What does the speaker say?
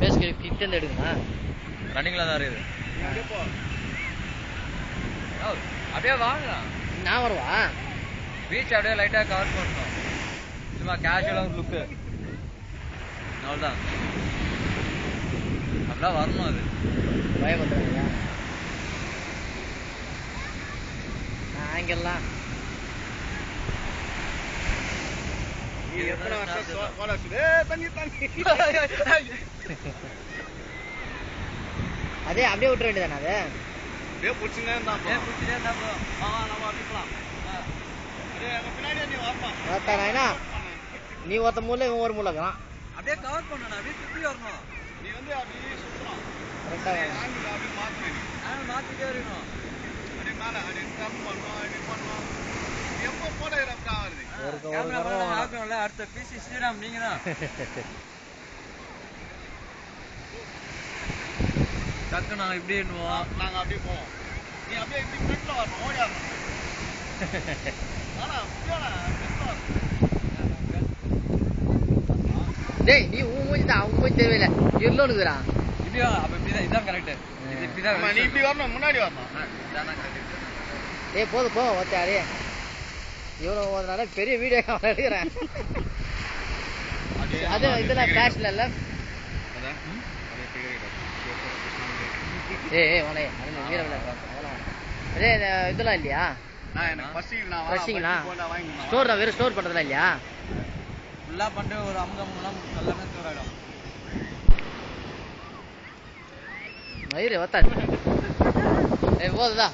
Face கிட்ட எடுக்குமா ரன்னிங்ல தான் இருக்குது. அப்படியே வாங்கலாம். நான் வருவா பீச் அப்படியே லைட்டா கவர் பண்ணணும். சும்மா கேஷுவலா ஒரு லுக்கு. அவ்வளவுதான். அப்படிலாம் வரணும். அது பயப்படுறாங்க ஆங்கெல்லாம் அதே அப்படியே விட்டுற வேண்டியதானே அது நீ ஒருத்த மூல இவன் ஒரு மூலக்கலாம் அப்படியே கவர் பண்ணணும். அப்படியே சுத்தி வரணும். நீ வந்து அப்படியே சுத்தணும். மாத்திட்டே வரணும். அப்படியே மேல அப்படியே கம் பண்ணணும். அப்படியே பண்ணணும். எப்போ போட்டோகிராஃப் தான் வருது. கேமரா அடுத்த பிசி ஸ்ரீராம் நீங்க தான். டக்கு நாங்க இப்படி என்னவோம். நாங்க அப்படியே போவோம். நீ அப்படியே இப்படி ஃப்ரண்ட்ல வரணும். ஓடி வரணும். டேய் நீ மூஞ்சி தான் அவங்க மூஞ்சி தேவையில்லை இருளோனுக்குறா இப்படி அப்ப இப்படிதான் இதான் கரெக்ட். நீ இப்படி வரணும். முன்னாடி வரணும். ஏய் போதும் போ ஒத்தாரே இவ்வளவு ஓதுனால பெரிய வீடியோ கேமரா எடுக்கிறேன். அது இதெல்லாம் ஃபிளாஷ்ல இல்ல ஏய் உனே அது வீர விளையாட்டு அதே இதெல்லாம் இல்லையா ஸ்டோர் தான் வெறும் ஸ்டோர் பண்றதுலாம் இல்லையா ஃபுல்லா பண்ணிட்டு ஒரு அமுதம்லாம் எல்லாமே ஸ்டோர் ஆகிடும். மயிறு வத்தாது ஏய் போதுதா